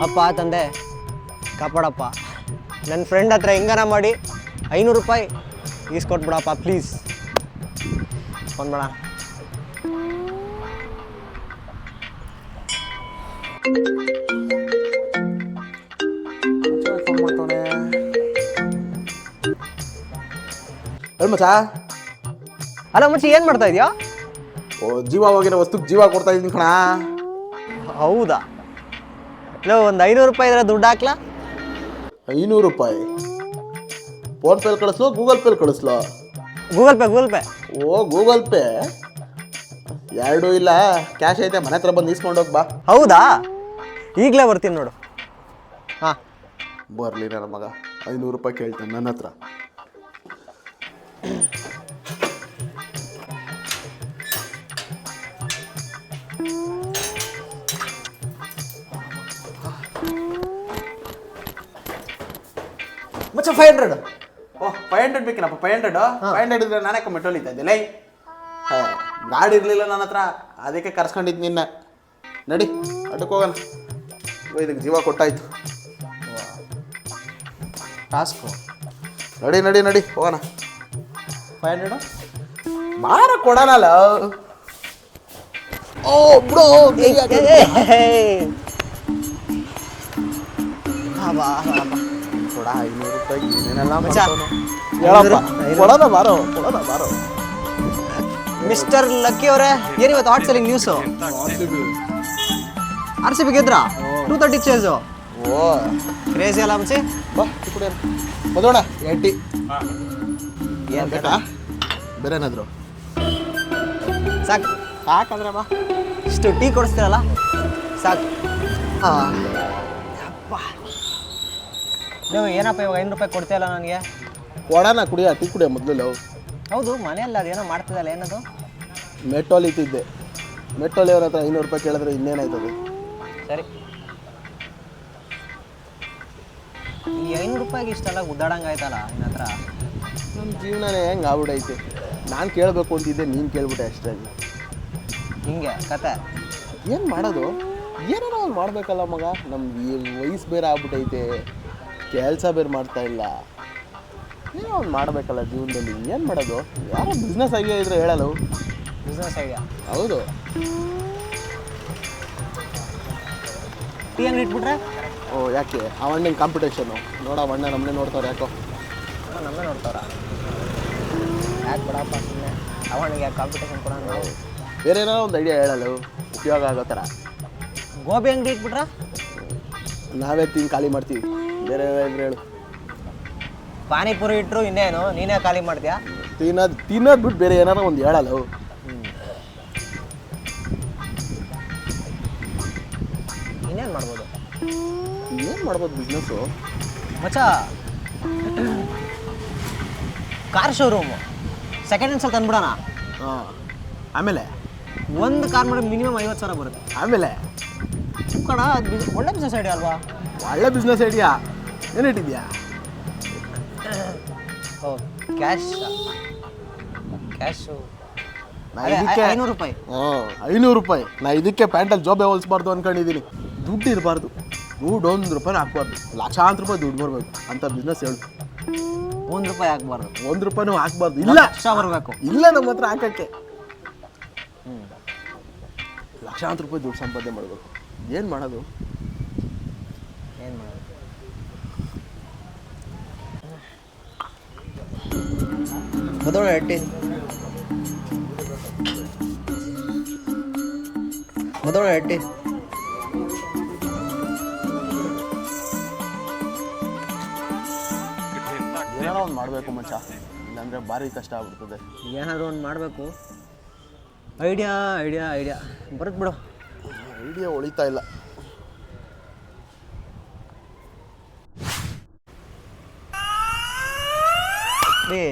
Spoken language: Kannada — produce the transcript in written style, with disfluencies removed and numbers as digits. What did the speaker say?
ಅಪ್ಪ ತಂದೆ ಕಾಪಾಡಪ್ಪ. ನನ್ನ ಫ್ರೆಂಡ್ ಹತ್ರ ಹೆಂಗಾರ ಮಾಡಿ 500 ರೂಪಾಯಿ ಈಸ್ಕೊಟ್ಬಿಡಪ್ಪ ಪ್ಲೀಸ್. ಫೋನ್ ಬೇಡ. ಮಚ್ಚ. ಅಲ್ಲ ಮಚ್ಚಿ, ಏನು ಮಾಡ್ತಾ ಇದೆಯಾ? ಓ, ಜೀವ ಹೋಗಿರೋ ವಸ್ತುಕ್ಕೆ ಜೀವ ಕೊಡ್ತಾ ಇದ್ದೀನಿ ಕಣ. ಹೌದಾ? ಇಲ್ಲ, ಒಂದು 500 ರೂಪಾಯಿ ಇದ್ರೆ ದುಡ್ಡು ಹಾಕ್ಲಾ? 500 ರೂಪಾಯಿ ಫೋನ್ಪೇಲಿ ಕಳಿಸ್ಲೋ ಗೂಗಲ್ ಪೇಲಿ ಕಳಿಸ್ಲೋ? Google Pay. ಓ, ಗೂಗಲ್ ಪೇ ಎರಡೂ ಇಲ್ಲ, ಕ್ಯಾಶ್ ಐತೆ, ಮನೆ ಹತ್ರ ಬಂದು ಇಸ್ಕೊಂಡು ಹೋಗಿ ಬಾ. ಹೌದಾ? ಈಗಲೇ ಬರ್ತೀನಿ ನೋಡು. ಹಾಂ, ಬರಲಿ ನನ್ನ ಮಗ. 500 ರೂಪಾಯಿ ಕೇಳ್ತಾನೆ ನನ್ನ ಹತ್ರ. ಮಚ್ಚ 500. ಓಹ್, 500 ಬೇಕೇನಪ್ಪ? 500 ಇದ್ರೆ ನಾನೇ ಮೆಟ್ರೋಲಿತಾ ಇದ್ದೆ. ಲೈ, ಗಾಡಿ ಇರಲಿಲ್ಲ ನನ್ನ ಹತ್ರ, ಅದಕ್ಕೆ ಕರ್ಸ್ಕೊಂಡಿದ್ದು ನಿನ್ನ. ನಡಿ, ಅಡ್ಡಕ್ಕೆ ಹೋಗೋಣ. ಇದಕ್ಕೆ ಜೀವ ಕೊಟ್ಟಾಯ್ತು. ಟಾಸ್ಕು. ನಡಿ ನಡಿ ನಡಿ ಹೋಗೋಣ. 500 ಮಾರ ಕೊಡೋಣಲ್ಲ. ಓ ಬ್ರೋ, ಕೊಡ 500 ರೂಪಾಯಿ. ಏನೆಲ್ಲ ಹೇಳಪ್ಪ. ಕೊಡೋದ ಬಾರೋ, ಕೊಡೋದ ಬಾರೋ. ಮಿಸ್ಟರ್ ಲಕ್ಕಿ ಅವರೇ, ಏನು ಇವತ್ತು ಹಾಟ್ ಸೆಲ್ಲಿಂಗ್ ನ್ಯೂಸು? RCB ಗೆದ್ರಾ 230 ಚೇಸು. ಓ, ಕ್ರೇಜಿ ಅಲ್ಲ ಮಚ್ಚಿ? ಬಾ ಕುಡಿಯೋಣ. ಬದೋಣ 80. ಏನು ಬೇಕಾ? ಬೇರೆ ಏನಾದ್ರು ಸಾಕು. ಸಾಕಂದ್ರೆ ಬಾ. ಇಷ್ಟು ಟೀ ಕೊಡಿಸ್ತೀರಲ್ಲ, ಸಾಕು. ಹಾಂ, ನೀವು ಏನಪ್ಪ ಇವಾಗ 500 ರೂಪಾಯಿ ಕೊಡ್ತೀಯಲ್ಲ ನನಗೆ? ಕೊಡೋಣ, ಕುಡಿಯ ಟೀ ಕುಡಿಯ ಮೊದಲು. ಹೌದು, ಮನೆಯಲ್ಲ ಅದೇನೋ ಮಾಡ್ತಿದ್ದಲ್ಲ, ಏನದು? ಮೆಟ್ರೋಲ್ ಇತ್ತಿದ್ದೆ. ಮೆಟ್ರೋಲ್ ಅವ್ರ ಹತ್ರ 500 ರೂಪಾಯಿ ಕೇಳಿದ್ರೆ ಇನ್ನೇನಾಯ್ತದೆ? ಸರಿ, ಈ 500 ರೂಪಾಯಿಗೆ ಇಷ್ಟೆಲ್ಲ ಉದ್ದಾಡಂಗಾಯ್ತಲ್ಲ ನಿನ್ನ ಹತ್ರ. ನಮ್ಮ ಜೀವನನೇ ಹೆಂಗೆ ಆಗ್ಬಿಡೈತೆ. ನಾನು ಕೇಳಬೇಕು ಅಂತಿದ್ದೆ, ನೀನು ಕೇಳ್ಬಿಟ್ಟೆ ಅಷ್ಟೇ. ಹಿಂಗೆ ಕತೆ. ಏನು ಮಾಡೋದು? ಏನಾರ ಒಂದು ಮಾಡಬೇಕಲ್ಲ ಮಗ. ನಮ್ಗೆ ವಯಸ್ಸು ಬೇರೆ ಆಗ್ಬಿಟ್ಟೈತೆ, ಕೆಲಸ ಬೇರೆ ಮಾಡ್ತಾ ಇಲ್ಲ. ಏನೋ ಒಂದು ಮಾಡಬೇಕಲ್ಲ ಜೀವನದಲ್ಲಿ. ಏನು ಮಾಡೋದು? ಯಾರೋ ಬಿಸ್ನೆಸ್ ಐಡಿಯಾ ಇದ್ರೆ ಹೇಳಲ್ಲ. Business idea? ಹೌದು. ಟೀ ಅಂಗಡಿ ಇಟ್ಬಿಟ್ರೆ? ಓ, ಯಾಕೆ? ಅವಣ್ಣನ ಕಾಂಪಿಟೇಷನು ನೋಡ, ಅವಣ್ಣ ನಮ್ಮನ್ನೇ ನೋಡ್ತಾರೆ ಯಾಕೋ. ನಮ್ಮೇ ನೋಡ್ತಾರ? ಯಾಕೆ ಬಿಡಪ್ಪ ಸುಮ್ಮನೆ, ಅವನಿಗೆ ಯಾಕೆ ಕಾಂಪಿಟೇಷನ್ ಕೊಡೋಣ ನಾವು? ಬೇರೆ ಏನಾರೋ ಒಂದು ಐಡಿಯಾ ಹೇಳಲ್ಲ, ಉಪಯೋಗ ಆಗೋ ಥರ. ಗೋಬಿ ಅಂಗಡಿ ಇಟ್ಬಿಟ್ರೆ? ನಾವೇ ತಿಂದು ಖಾಲಿ ಮಾಡ್ತೀವಿ. ಬೇರೆ ಇದ್ರೆ ಹೇಳು. ಪಾನಿಪುರಿ ಇಟ್ಟರು ಇನ್ನೇನು, ನೀನೇ ಖಾಲಿ ಮಾಡ್ತೀಯಾ? ತಿನ್ನೋದು ಬಿಟ್ಟು ಬೇರೆ ಏನಾರ ಒಂದು ಹೇಳಲ್ಲ. ಇನ್ನೇನು ಮಾಡ್ಬೋದು? ಏನು ಮಾಡ್ಬೋದು ಬಿಸ್ನೆಸ್ಸು? ಮಚ್ಚ, ಕಾರ್ ಶೋರೂಮು ಸೆಕೆಂಡ್ ಹ್ಯಾಂಡ್ಸಲ್ಲಿ ತಂದ್ಬಿಡೋಣ. ಹಾಂ, ಆಮೇಲೆ ಒಂದು ಕಾರ್ ಮಾಡಿ ಮಿನಿಮಮ್ 50,000 ಬರುತ್ತೆ. ಆಮೇಲೆ ಕಣ, ಅದು ಒಳ್ಳೆ ಬಿಸ್ನೆಸ್ ಐಡಿಯಾ ಅಲ್ವಾ? ಒಳ್ಳೆ ಬಿಸ್ನೆಸ್ ಐಡಿಯಾ. ಏನಿಟ್ಟಿದ್ಯಾ? ಓ, ಕ್ಯಾಶು 500 ರೂಪಾಯಿ. 500 ರೂಪಾಯಿ. ನಾ ಇದಕ್ಕೆ ಪ್ಯಾಂಟಲ್ಲಿ ಜೋಬೆ ಹೋಲಿಸ್ಬಾರ್ದು ಅನ್ಕೊಂಡಿದ್ದೀನಿ. ದುಡ್ಡು ಇರಬಾರ್ದು, ದುಡ್ಡು 1 ರೂಪಾಯಿ ಹಾಕ್ಬಾರ್ದು, ಲಕ್ಷಾಂತರ ರೂಪಾಯಿ ದುಡ್ಡು ಬರಬೇಕು ಅಂತ ಬಿಸ್ನೆಸ್ ಹೇಳು. 1 ರೂಪಾಯಿ ಹಾಕ್ಬಾರ್ದು, 1 ರೂಪಾಯಿನೂ ಹಾಕ್ಬಾರ್ದು. ಇಲ್ಲ, ಲಕ್ಷ ಬರಬೇಕು. ಇಲ್ಲ ನಮ್ಮ ಹತ್ರ ಹಾಕಕ್ಕೆ. ಲಕ್ಷಾಂತರ ರೂಪಾಯಿ ದುಡ್ಡು ಸಂಪಾದನೆ ಮಾಡಬೇಕು. ಏನು ಮಾಡೋದು? ಏನು ಮಾಡೋದು? ಬದೋಣ ಎಟ್ಟಿ, ಬದೋಣ ಎಟ್ಟಿ. ಏನಾರೋ ಒಂದು ಮಾಡಬೇಕು ಮಚ್ಚ, ಇಲ್ಲಾಂದರೆ ಭಾರಿ ಕಷ್ಟ ಆಗ್ಬಿಡ್ತದೆ. ಏನಾದರೂ ಒಂದು ಮಾಡಬೇಕು. ಐಡಿಯಾ ಐಡಿಯಾ ಐಡಿಯಾ ಬರುತ್ತೆ ಬಿಡು. ಐಡಿಯಾ ಉಳಿತಾ ಇಲ್ಲ. ರೀ